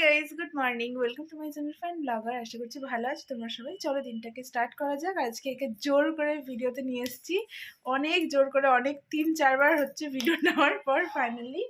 Guys, good morning. Welcome to my channel fine blogger. আশা করছি ভালো আছো তোমরা সবাই। চলো দিনটাকে স্টার্ট করা যাক। আজকে একে জোর করে ভিডিওতে নিয়ে এসেছি, অনেক জোর করে, অনেক 3-4 বার হচ্ছে ভিডিও নেওয়ার পর ফাইনালি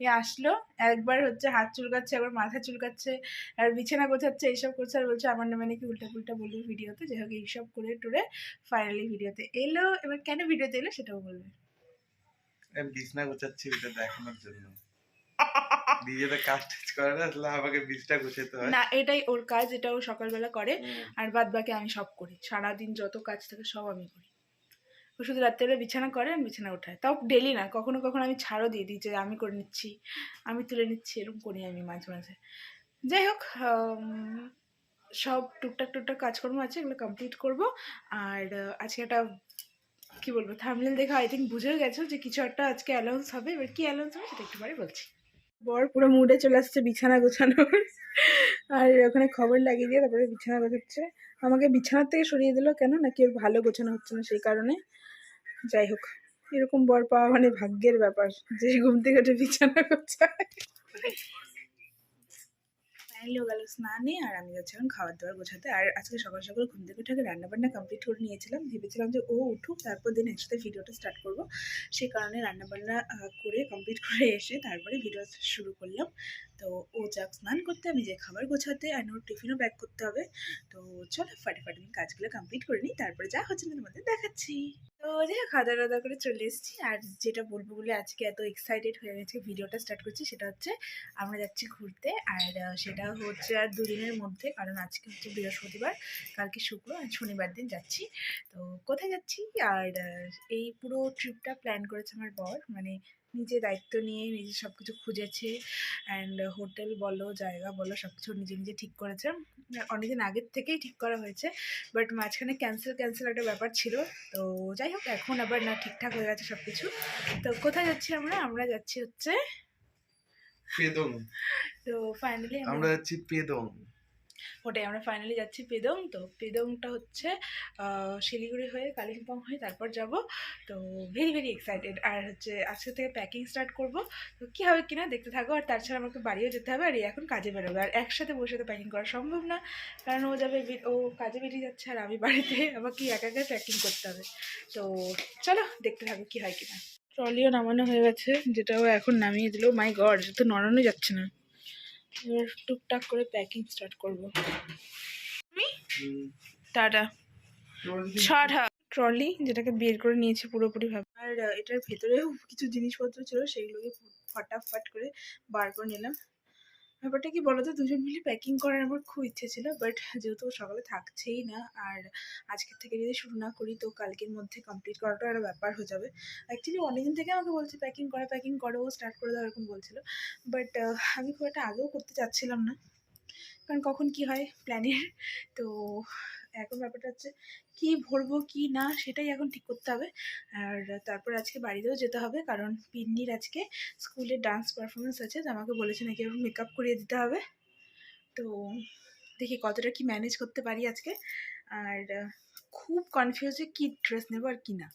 এ আসলো। একবার হচ্ছে হাত চুলকাচ্ছে, একবার মাথা চুলকাচ্ছে, আর বিছানা গোছাচ্ছে, এইসব করছে, আর বলছে আমার নামে নাকি উল্টা পুল্টা বলবে ভিডিওতে। যাই হোক, এইসব করে টুরে ফাইনালি ভিডিওতে এলো। এবার কেন ভিডিওতে এলো সেটাও বলবে। আমি বিছনা গোছাচ্ছি ওটা দেখানোর জন্য। নিজে কাজ টাজ করে না, তাহলে আমাকে বিছনা গোছাতে হয় না, এটাই ওর কাজ, এটা ও সকালবেলা করে। আর বাদ বাকি আমি সব করি, সারাদিন যত কাজ থাকে সব আমি করি। ও শুধু রাত্রেবেলা বিছানা করে, আমি বিছানা ওঠাই, তাও ডেলি না, কখনো কখনো আমি ছাড়ও দিয়ে দিই যে আমি করে নিচ্ছি, আমি তুলে নিচ্ছি, এরকম করি আমি মাঝে মাঝে। যাই হোক, সব টুকটাক টুকটাক কাজকর্ম আছে, এগুলো কমপ্লিট করব। আর আজকে একটা কি বলবো, থাম্বনেল দেখে আই থিঙ্ক বুঝে গেছো যে কিছু একটা আজকে অ্যানাউন্স হবে। এবার কি অ্যানাউন্স হবে সেটা একটু পরে বলছি। বর পুরো মুডে চলে আসছে বিছানা গোছানোর, আর ওখানে খবর লাগিয়ে দিয়ে তারপরে বিছানা গোছাচ্ছে। আমাকে বিছানার থেকে সরিয়ে দিল কেন, নাকি ওর ভালো গোছানো হচ্ছে না সেই কারণে। যাই হোক, এরকম বর পাওয়া মানে ভাগ্যের ব্যাপার, যে ঘুম থেকে উঠে বিছানা গোছায়। ফাইনালি ও গেল স্নানে, আর আমি যাচ্ছি এখন খাবার দাবার গোছাতে। আর আজকে সকাল সকাল ঘুম থেকে উঠে রান্নাবান্না কমপ্লিট করে নিয়েছিলাম, ভেবেছিলাম যে ও উঠুক তারপর দিন একসাথে ভিডিওটা স্টার্ট করব। সেই কারণে রান্নাবান্না করে কমপ্লিট করে এসে তারপরে ভিডিও শুরু করলাম। তো ও যাক স্নান করতে, আমি যে খাবার গোছাতে, আর ওর টিফিনও প্যাক করতে হবে। তো চলো ফাটাফাটি আমি কাজগুলো কমপ্লিট করে নিই, তারপরে যা হচ্ছে না তোমাদের দেখাচ্ছি। তো যাই হোক, খাওয়া দাওয়া করে চলে এসেছি। আর যেটা বলবো বলে আজকে এত এক্সাইটেড হয়ে গেছে ভিডিওটা স্টার্ট করছি, সেটা হচ্ছে আমরা যাচ্ছি ঘুরতে। আর সেটা হচ্ছে আর দুদিনের মধ্যে, কারণ আজকে হচ্ছে বৃহস্পতিবার, কালকে শুক্র, আর শনিবার দিন যাচ্ছি। তো কোথায় যাচ্ছি, আর এই পুরো ট্রিপটা প্ল্যান করেছে আমার বর, মানে নিজে দায়িত্ব নিয়ে নিজে সব কিছু খুঁজেছে। অ্যান্ড হোটেল বলো, জায়গা বলো, সব কিছু নিজে নিজে ঠিক করেছে। অনেকদিন আগের থেকেই ঠিক করা হয়েছে, বাট মাঝখানে ক্যান্সেল একটা ব্যাপার ছিল। তো যাই হোক, এখন আবার না ঠিকঠাক হয়ে গেছে সব কিছু। তো কোথায় যাচ্ছি আমরা যাচ্ছি হচ্ছে পেদং। তো ফাইনালি আমরা যাচ্ছি পেদং। ওটাই, আমরা ফাইনালি যাচ্ছি পেদং। তো পেদংটা হচ্ছে শিলিগুড়ি হয়ে কালিম্পং হয়ে তারপর যাব। তো ভেরি ভেরি এক্সাইটেড। আর হচ্ছে আজকে থেকে প্যাকিং স্টার্ট করব। তো কী হবে কিনা দেখতে থাকো। আর তাছাড়া আমাকে বাড়িও যেতে হবে, আর এখন কাজে বেরোবে, আর একসাথে বসে তো প্যাকিং করা সম্ভব না, কারণ ও যাবে, ও কাজে বেরিয়ে যাচ্ছে, আর আমি বাড়িতে আমাকে একা একা প্যাকিং করতে হবে। তো চলো দেখতে থাকো কী হয় কিনা। ট্রলিও নামানো হয়ে গেছে, যেটাও এখন নামিয়ে দিল। মাই গড, তো নড়ানো যাচ্ছে না। এবার টুকটাক করে প্যাকিং স্টার্ট করবো। টাটা। ট্রলি যেটাকে বের করে নিয়েছি পুরোপুরি ভাবে। আর এটার ভেতরেও কিছু জিনিসপত্র ছিল, সেইগুলোকে ফটাফট করে বার করে নিলাম। ব্যাপারটা কি বলতো, দুজন মিলে প্যাকিং করার আমার খুব ইচ্ছে ছিল, বাট যেহেতু সকালে থাকছেই না, আর আজকের থেকে যদি শুরু না করি তো কালকের মধ্যে কমপ্লিট করাটা একটা ব্যাপার হয়ে যাবে। অ্যাকচুয়ালি অনেকদিন থেকে আমাকে বলছে প্যাকিং করো, স্টার্ট করে দাও, এরকম বলছিল। বাট আমি খুব একটা আগেও করতে চাচ্ছিলাম না, কারণ কখন কি হয় প্ল্যানের। তো এখন ব্যাপারটা হচ্ছে কি ভরবো কি না সেটাই এখন ঠিক করতে হবে। আর তারপর আজকে বাড়িতেও যেতে হবে, কারণ পিন্নির আজকে স্কুলে ডান্স পারফরমেন্স আছে, তো আমাকে বলেছে নাকি এরকম মেকআপ করিয়ে দিতে হবে। তো দেখি কতটা কি ম্যানেজ করতে পারি আজকে। আর খুব কনফিউজ যে কী ড্রেস নেবো আর কি না।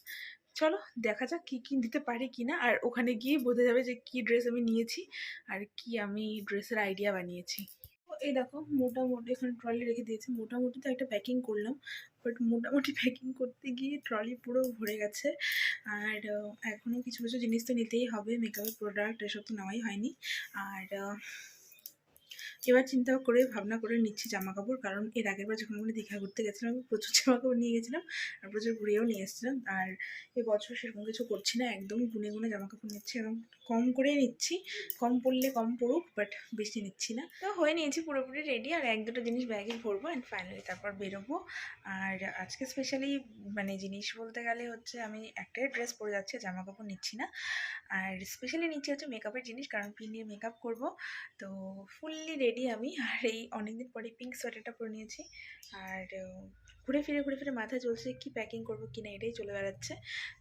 চলো দেখা যাক কী কী দিতে পারি কি না, আর ওখানে গিয়ে বোঝা যাবে যে কী ড্রেস আমি নিয়েছি আর কি আমি ড্রেসের আইডিয়া বানিয়েছি। এই দেখো, মোটামুটি এখানে ট্রলি রেখে দিয়েছি, মোটামুটি তো একটা প্যাকিং করলাম, বাট মোটামুটি প্যাকিং করতে গিয়ে ট্রলি পুরো ভরে গেছে। আর এখনও কিছু কিছু জিনিস তো নিতেই হবে, মেকআপের প্রোডাক্ট এসব তো নেওয়াই হয়নি। আর এবার চিন্তা করে ভাবনা করে নিচ্ছি জামা কাপড়, কারণ এর আগের বার যখন আমরা দীঘা ঘুরতে গেছিলাম প্রচুর জামা কাপড় নিয়ে গেছিলাম, আর প্রচুর ঘুরেও নিয়ে এসেছিলাম। আর এবছর সেরকম কিছু করছি না, একদম গুনে গুনে জামা কাপড় নিচ্ছি, এবং কম করেই নিচ্ছি, কম পড়লে কম পড়ুক, বাট বেশি নিচ্ছি না। তো হয়ে নিয়েছি পুরোপুরি রেডি, আর এক দুটো জিনিস ব্যাগে ভরবো, অ্যান্ড ফাইনালি তারপর বেরোবো। আর আজকে স্পেশালি মানে জিনিস বলতে গেলে হচ্ছে আমি একটাই ড্রেস পরে যাচ্ছি, জামা কাপড় নিচ্ছি না। আর স্পেশালি নিচ্ছি হচ্ছে মেকআপের জিনিস, কারণ পিন্নির মেকআপ করবো। তো ফুললি রেডি আমি, আর এই অনেকদিন পরে পিঙ্ক সোয়েটারটা পরে নিয়েছি। আর ঘুরে ফিরে মাথা চলছে কি প্যাকিং করবো কি না, এটাই চলে বেড়াচ্ছে।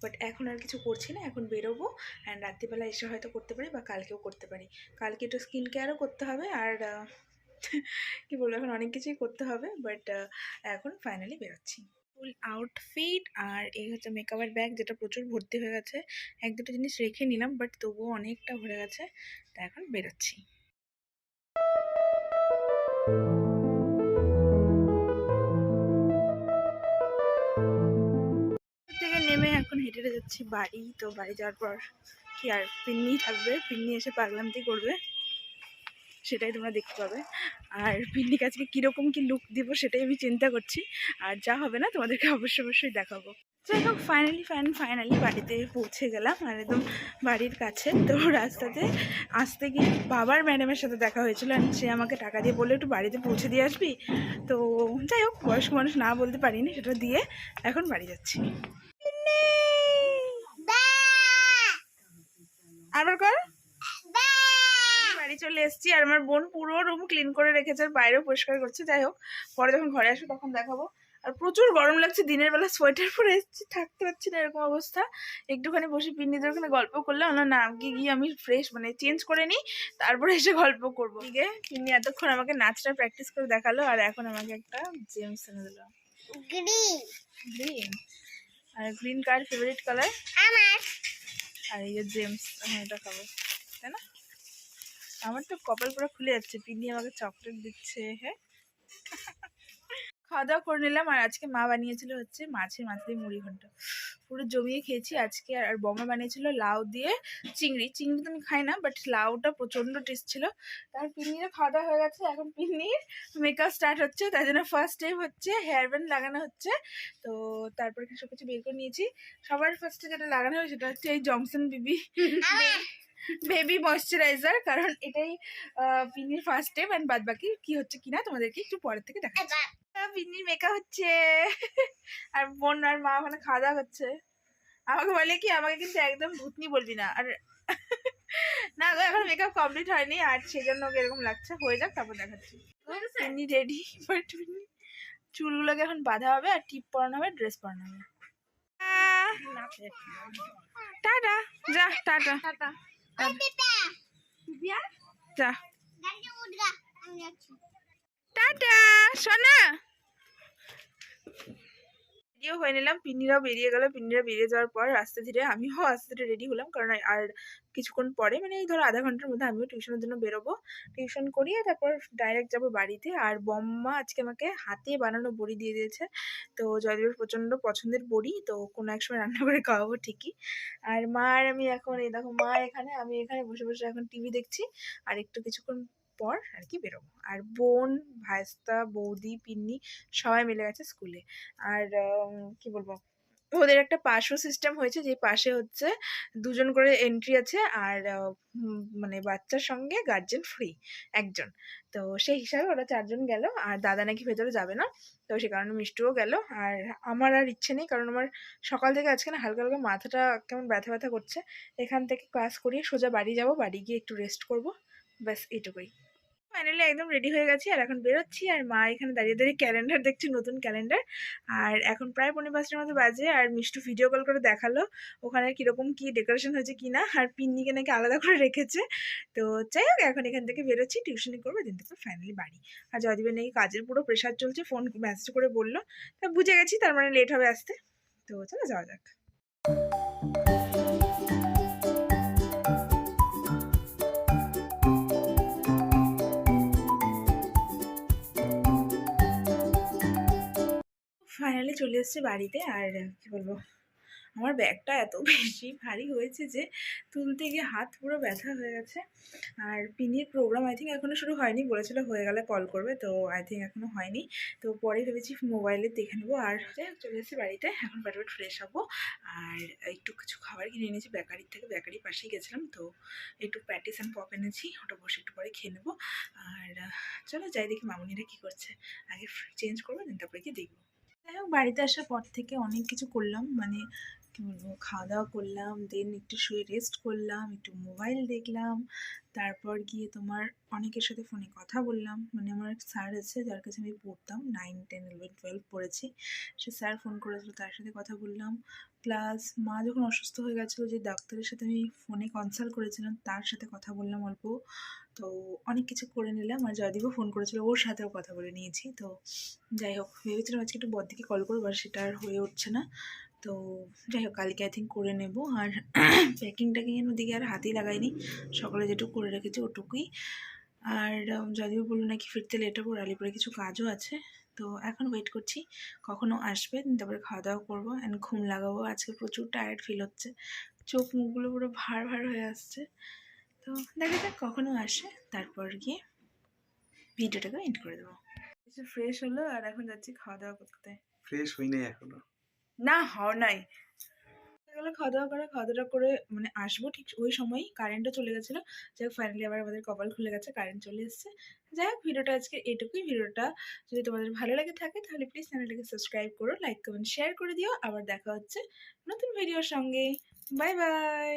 বাট এখন আর কিছু করছি না, এখন বেরোবো, অ্যান্ড রাত্রিবেলা এসে হয়তো করতে পারি, বা কালকেও করতে পারি। কালকে একটু স্কিন কেয়ারও করতে হবে, আর কি বলবো, এখন অনেক কিছুই করতে হবে। বাট এখন ফাইনালি বেরোচ্ছি ফুল আউটফিট। আর এই হচ্ছে মেকআপের ব্যাগ, যেটা প্রচুর ভর্তি হয়ে গেছে, এক দুটো জিনিস রেখে নিলাম, বাট তবুও অনেকটা ভরে গেছে। তা এখন বেরোচ্ছি। থেকে নেমে এখন হেঁটে হেঁটে যাচ্ছি বাড়ি। তো বাড়ি যাওয়ার পর কি আর পিন্নি থাকবে, পিন্নি এসে পাগলামতি করবে, সেটাই তোমরা দেখতে পাবে। আর পিন্নিকে আজকে কীরকম কি লুক দিব সেটাই আমি চিন্তা করছি, আর যা হবে না তোমাদেরকে অবশ্যই দেখাবো। যাই হোক, ফাইনালি বাড়িতে পৌঁছে গেলাম, আর একদম বাড়ির কাছে। তো রাস্তাতে আসতে গিয়ে বাবার ম্যাডামের সাথে দেখা হয়েছিল, আর সে আমাকে টাকা দিয়ে বললো একটু বাড়িতে পৌঁছে দিয়ে আসবি। তো যাই হোক, বয়স্ক মানুষ না বলতে পারিনি, সেটা দিয়ে এখন বাড়ি যাচ্ছি। আবার কর। বাড়ি চলে এসেছি, আর আমার বোন পুরো রুম ক্লিন করে রেখেছে, আর বাইরেও পরিষ্কার করছে। যাই হোক, পরে যখন ঘরে আসবো তখন দেখাবো। আর প্রচুর গরম লাগছে, দিনের বেলা সোয়েটার পরে এসেছি, থাকতে পারছি না এরকম অবস্থা। একটুখানি বসে পিন্নিদের ওখানে গল্প করলে আমার না, গিয়ে আমি ফ্রেশ মানে চেঞ্জ করে নিই, তারপরে এসে গল্প করবো। দিকে পিন্নি এতক্ষণ আমাকে নাচটা প্র্যাকটিস করে দেখালো, আর এখন আমাকে একটা জেমস এনে দিল, গ্রিন। আর গ্রিন কার ফেভারিট কালার আমার। আর এই যে জেমস, আমি এটা খাবো, তাই না? আমার তো কপাল পুরো খুলে যাচ্ছে, পিন্নি আমাকে চকলেট দিচ্ছে। হ্যাঁ, খাওয়া দাওয়া করে নিলাম। আর আজকে মা বানিয়েছিল হচ্ছে মাছের মাথা দিয়ে মুড়ি ঘন্ট, পুরো জমিয়ে খেয়েছি আজকে। আর বমা বানিয়েছিল লাউ দিয়ে চিংড়ি। চিংড়ি তো আমি খাই না, বাট লাউটা প্রচণ্ড টেস্ট ছিল। তার পিন্নিরও খাওয়া দাওয়া হয়ে গেছে, এখন পিন্নির মেকআপ স্টার্ট হচ্ছে, তাই জন্য ফার্স্ট টাইম হচ্ছে হেয়ার ব্যান্ড লাগানো হচ্ছে। তো তারপর সব কিছু বের করে নিয়েছি। সবার ফার্স্টে যেটা লাগানো হবে সেটা হচ্ছে এই জনসন বেবি ময়শ্চারাইজার, কারণ এটাই পিন্নির ফার্স্ট টাইম। অ্যান্ড বাদ বাকি কি হচ্ছে কিনা তোমাদেরকে একটু পরের থেকে দেখাচ্ছি। পিন্নির মেকআপ হচ্ছে, আর বোন আর মা ওখানে খাওয়া দাওয়া করছে। আমাকে বলে কি, আমাকে কিন্তু একদম ভূতনি বলবি না। আর না গো, এখন মেকআপ কমপ্লিট হয়নি, আর সেই জন্য ওকে এরকম লাগছে। হয়ে যাক, তারপর দেখাচ্ছি। পিন্নি রেডি, বাট চুলগুলোকে এখন বাঁধা হবে, আর টিপ পরানো হবে, ড্রেস পরানো হবে। টাটা, যা টাটা যা, টাটা সোনা। রেডিও হয়ে নিলাম, পিন্নিরাও বেরিয়ে গেল। পিন্নিরা বেরিয়ে যাওয়ার পর আস্তে ধীরে আমিও আস্তে ধীরে রেডি হলাম, কারণ আর কিছুক্ষণ পরে মানে এই ধরো আধা ঘন্টার মধ্যে আমিও টিউশনের জন্য বেরোবো। টিউশন করিয়ে তারপর ডাইরেক্ট যাবো বাড়িতে। আর বম্মা আজকে আমাকে হাতে বানানো বড়ি দিয়ে দিয়েছে, তো জয়দেবের প্রচণ্ড পছন্দের বড়ি, তো কোনো এক সময় রান্না করে খাওয়াবো ঠিকই। আর মা আর আমি এখন, এই দেখো মা এখানে, আমি এখানে বসে বসে এখন টিভি দেখছি, আর একটু কিছুক্ষণ পর আর কি বেরোবো। আর বোন, ভাইস্তা, বৌদি, পিন্নি সবাই মিলে গেছে স্কুলে। আর কি বলবো, ওদের একটা পাশও সিস্টেম হয়েছে, যে পাশে হচ্ছে 2 জন করে এন্ট্রি আছে, আর মানে বাচ্চার সঙ্গে গার্জেন ফ্রি একজন। তো সেই হিসাবে ওরা 4 জন গেল, আর দাদা নাকি ভেতরে যাবে না, তো সে কারণে মিষ্টুও গেল। আর আমার আর ইচ্ছে নেই, কারণ আমার সকাল থেকে আজকে না হালকা হালকা মাথাটা কেমন ব্যথা ব্যথা করছে। এখান থেকে ক্লাস করিয়ে সোজা বাড়ি যাব, বাড়ি গিয়ে একটু রেস্ট করব, ব্যাস এইটুকুই। ফাইনালি একদম রেডি হয়ে গেছি, আর এখন বেরোচ্ছি। আর মা এখানে দাঁড়িয়ে দাঁড়িয়ে ক্যালেন্ডার দেখছে, নতুন ক্যালেন্ডার। আর এখন প্রায় 4:45টার মতো বাজে, আর মিষ্টু ভিডিও কল করে দেখালো ওখানে কিরকম কি ডেকোরেশন হয়েছে কিনা, আর পিন্নিকে নাকি আলাদা করে রেখেছে। তো যাই হোক, এখন এখান থেকে বেরোচ্ছি, টিউশনি করবো, দিন তারপর ফাইনালি বাড়ি। আর জয়দীপের নাকি কাজের পুরো প্রেশার চলছে, ফোন মেসেজ করে বললো, তা বুঝে গেছি তার মানে লেট হবে আসতে। তো চলো যাওয়া যাক। ফাইনালি চলে এসেছি বাড়িতে। আর কি বলবো, আমার ব্যাগটা এত বেশি ভারী হয়েছে যে তুলতে গিয়ে হাত পুরো ব্যথা হয়ে গেছে। আর পিনির প্রোগ্রাম আই থিঙ্ক এখনও শুরু হয়নি, বলেছিল হয়ে গেলে কল করবে, তো আই থিঙ্ক এখনও হয়নি। তো পরে ভেবেছি মোবাইলে দেখে নেবো। আর চলে এসেছি বাড়িতে, এখন ফটাফট ফ্রেশ হবো। আর একটু কিছু খাবার কিনে এনেছি বেকারির থেকে, বেকারির পাশেই গেছিলাম, তো একটু প্যাটিস অ্যান্ড পপ এনেছি, ওটা বসে একটু পরে খেয়ে নেবো। আর চলো যাই দেখি মামুনিরা কী করছে, আগে চেঞ্জ করবো, দিন তারপরে কি দেখবো। যাই হোক, বাড়িতে আসার পর থেকে অনেক কিছু করলাম, মানে কী বলবো, খাওয়া দাওয়া করলাম, দেন একটু শুয়ে রেস্ট করলাম, একটু মোবাইল দেখলাম, তারপর গিয়ে তোমার অনেকের সাথে ফোনে কথা বললাম। মানে আমার এক স্যার আছে যার কাছে আমি পড়তাম, 9, 10, 11, 12 পড়েছি, সে স্যার ফোন করেছিল, তার সাথে কথা বললাম। প্লাস মা যখন অসুস্থ হয়ে গেছিলো, যে ডাক্তারের সাথে আমি ফোনে কনসাল্ট করেছিলাম, তার সাথে কথা বললাম অল্প। তো অনেক কিছু করে নিলাম। আর জয়দীপও ফোন করেছিল, ওর সাথেও কথা বলে নিয়েছি। তো যাই হোক, ভেবেছিলাম আজকে একটু বড়দিকে কল করবো, আর সেটা আর হয়ে উঠছে না। তো যাই হোক, কালকে আই থিঙ্ক করে নেব। আর প্যাকিং ট্যাকিংয়ের ওদিকে আর হাতেই লাগাইনি, সকালে যেটুকু করে রেখেছি ওটুকুই। আর যদিও বললো নাকি ফিরতে লেট হবো, আলিপুরে কিছু কাজও আছে। তো এখন ওয়েট করছি কখনো আসবে, তারপরে খাওয়া দাওয়া করবো অ্যান্ড ঘুম লাগাবো। আজকে প্রচুর টায়ার্ড ফিল হচ্ছে, চোখ মুখগুলো পুরো ভার ভার হয়ে আসছে। তো দেখা যাক কখনো আসে, তারপর গিয়ে ভিডিওটাকে এন্ড করে দেবো। কিছু ফ্রেশ হলো আর এখন যাচ্ছি খাওয়া দাওয়া করতে। ফ্রেশ হই নাই এখনো। না হও নাই, খাওয়া দাওয়া করে মানে আসবো ঠিক ওই সময়ই কারেন্টও চলে গেছিলো। যাই হোক ফাইনালি আবার আমাদের কপাল খুলে গেছে, কারেন্ট চলে এসেছে। যাই হোক ভিডিওটা আজকে এটুকুই। ভিডিওটা যদি তোমাদের ভালো লাগে থাকে তাহলে প্লিজ চ্যানেলটাকে সাবস্ক্রাইব করো, লাইক কমেন্ট শেয়ার করে দিও। আবার দেখা হচ্ছে নতুন ভিডিওর সঙ্গে। Bye bye.